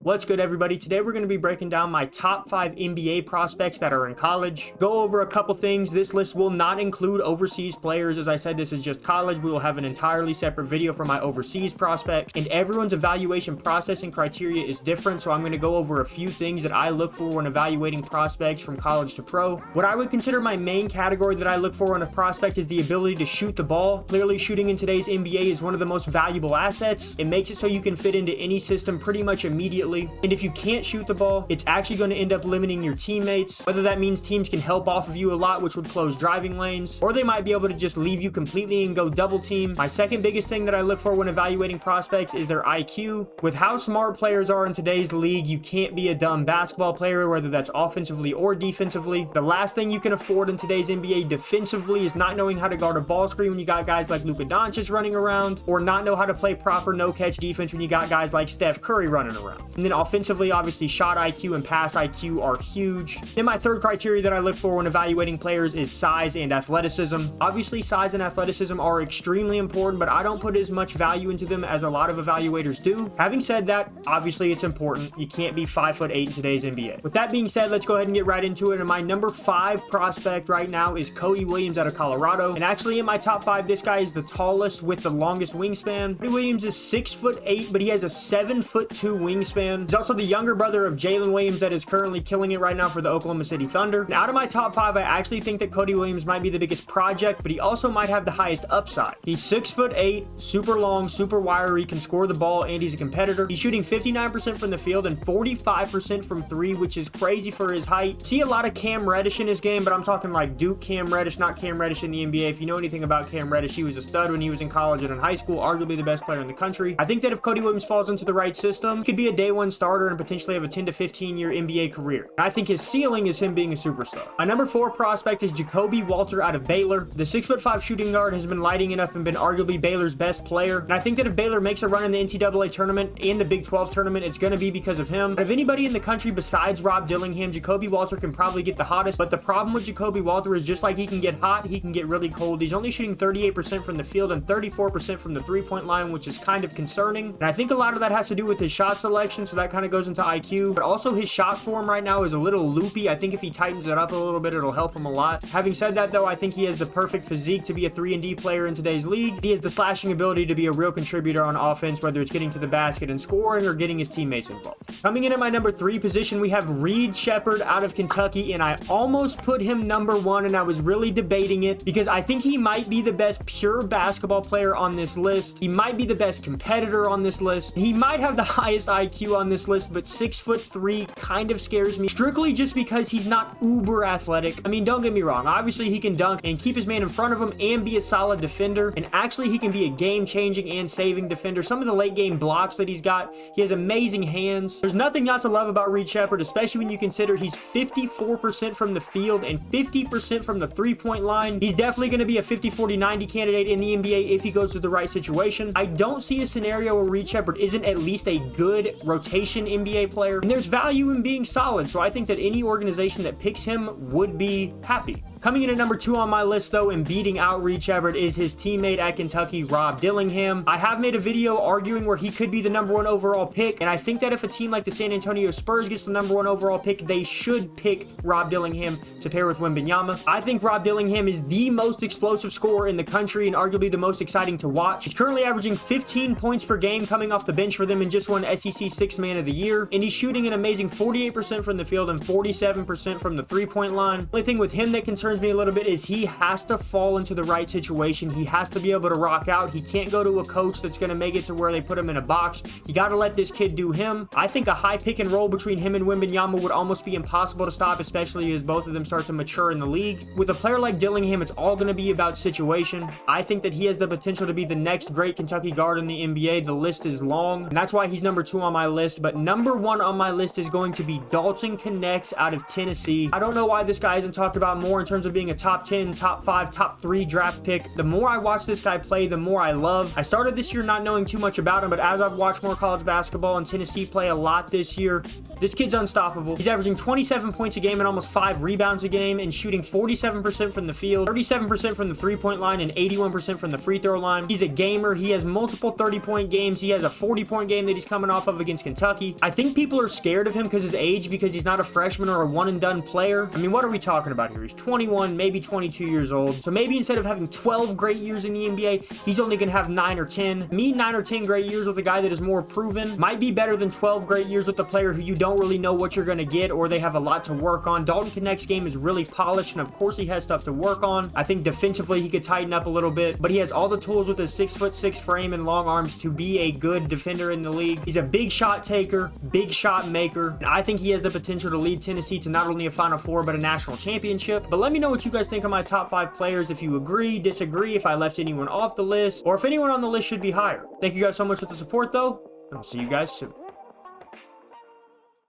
What's good, everybody? Today we're going to be breaking down my top 5 NBA prospects that are in college. Go over a couple things. This list will not include overseas players. As I said, this is just college. We will have an entirely separate video for my overseas prospects, and everyone's evaluation process and criteria is different, so I'm going to go over a few things that I look for when evaluating prospects from college to pro. What I would consider my main category that I look for in a prospect is the ability to shoot the ball. Clearly, shooting in today's NBA is one of the most valuable assets. It makes it so you can fit into any system pretty much immediately. And if you can't shoot the ball, it's actually going to end up limiting your teammates. Whether that means teams can help off of you a lot, which would close driving lanes, or they might be able to just leave you completely and go double team. My second biggest thing that I look for when evaluating prospects is their IQ. With how smart players are in today's league, you can't be a dumb basketball player, whether that's offensively or defensively. The last thing you can afford in today's NBA defensively is not knowing how to guard a ball screen when you got guys like Luka Doncic running around, or not know how to play proper no-catch defense when you got guys like Steph Curry running around. And then offensively, obviously, shot IQ and pass IQ are huge. Then my third criteria that I look for when evaluating players is size and athleticism. Obviously, size and athleticism are extremely important, but I don't put as much value into them as a lot of evaluators do. Having said that, obviously, it's important. You can't be 5'8" in today's NBA. With that being said, let's go ahead and get right into it. And my number 5 prospect right now is Cody Williams out of Colorado. And actually, in my top 5, this guy is the tallest with the longest wingspan. Cody Williams is 6'8", but he has a 7'2" wingspan. He's also the younger brother of Jalen Williams that is currently killing it right now for the Oklahoma City Thunder. And out of my top 5, I actually think that Cody Williams might be the biggest project, but he also might have the highest upside. He's 6'8", super long, super wiry, can score the ball, and he's a competitor. He's shooting 59% from the field and 45% from 3, which is crazy for his height. See a lot of Cam Reddish in his game, but I'm talking like Duke Cam Reddish, not Cam Reddish in the NBA. If you know anything about Cam Reddish, he was a stud when he was in college and in high school, arguably the best player in the country. I think that if Cody Williams falls into the right system, he could be a day one starter and potentially have a 10 to 15 year NBA career. I think his ceiling is him being a superstar. My number 4 prospect is Walter out of Baylor. The 6'5" shooting guard has been lighting it up and been arguably Baylor's best player. And I think that if Baylor makes a run in the NCAA tournament and the Big 12 tournament, it's going to be because of him. But if anybody in the country besides Rob Dillingham, Walter can probably get the hottest. But the problem with Walter is just like he can get hot, he can get really cold. He's only shooting 38% from the field and 34% from the 3-point line, which is kind of concerning. And I think a lot of that has to do with his shot selection, so that kind of goes into IQ. But also his shot form right now is a little loopy. I think if he tightens it up a little bit, it'll help him a lot. Having said that, though, I think he has the perfect physique to be a 3-and-D player in today's league. He has the slashing ability to be a real contributor on offense, whether it's getting to the basket and scoring or getting his teammates involved. Coming in at my number 3 position, we have Sheppard out of Kentucky, and I almost put him number 1, and I was really debating it because I think he might be the best pure basketball player on this list. He might be the best competitor on this list. He might have the highest IQ on this list, but 6'3" kind of scares me, strictly just because he's not uber athletic. I mean, don't get me wrong. Obviously, he can dunk and keep his man in front of him and be a solid defender. And actually, he can be a game-changing and saving defender. Some of the late-game blocks that he's got, he has amazing hands. There's nothing not to love about Sheppard, especially when you consider he's 54% from the field and 50% from the 3-point line. He's definitely going to be a 50-40-90 candidate in the NBA if he goes to the right situation. I don't see a scenario where Sheppard isn't at least a good rotation NBA player, and there's value in being solid, so I think that any organization that picks him would be happy. Coming in at number 2 on my list, though, and beating out Shepard is his teammate at Kentucky, Rob Dillingham. I have made a video arguing where he could be the number 1 overall pick, and I think that if a team like the San Antonio Spurs gets the number 1 overall pick, they should pick Rob Dillingham to pair with Wembanyama. I think Rob Dillingham is the most explosive scorer in the country and arguably the most exciting to watch. He's currently averaging 15 points per game coming off the bench for them and just won SEC 6th Man of the Year, and he's shooting an amazing 48% from the field and 47% from the 3-point line. The only thing with him that concerns me a little bit is he has to fall into the right situation. He has to be able to rock out. He can't go to a coach that's going to make it to where they put him in a box. You got to let this kid do him. I think a high pick and roll between him and Wembanyama would almost be impossible to stop, especially as both of them start to mature in the league. With a player like Dillingham, it's all going to be about situation. I think that he has the potential to be the next great Kentucky guard in the NBA. The list is long, and that's why he's number 2 on my list. But number 1 on my list is going to be Dalton Connect out of Tennessee. I don't know why this guy isn't talked about more in terms terms of being a top 10, top 5, top 3 draft pick. The more I watch this guy play, the more I love. I started this year not knowing too much about him, but as I've watched more college basketball and Tennessee play a lot this year, this kid's unstoppable. He's averaging 27 points a game and almost 5 rebounds a game and shooting 47% from the field, 37% from the three-point line, and 81% from the free throw line. He's a gamer. He has multiple 30-point games. He has a 40-point game that he's coming off of against Kentucky. I think people are scared of him because his age, because he's not a freshman or a one-and-done player. I mean, what are we talking about here? He's 21, maybe 22 years old. So maybe instead of having 12 great years in the NBA, he's only going to have 9 or 10. Me, 9 or 10 great years with a guy that is more proven might be better than 12 great years with a player who you don't really know what you're going to get, or they have a lot to work on. Dalton Connect's game is really polished, and of course he has stuff to work on. I think defensively he could tighten up a little bit, but he has all the tools with his 6'6" frame and long arms to be a good defender in the league. He's a big shot taker, big shot maker, and I think he has the potential to lead Tennessee to not only a Final Four, but a national championship. But let me know what you guys think of my top 5 players, if you agree, disagree, if I left anyone off the list, or if anyone on the list should be higher. Thank you guys so much for the support though, and I'll see you guys soon.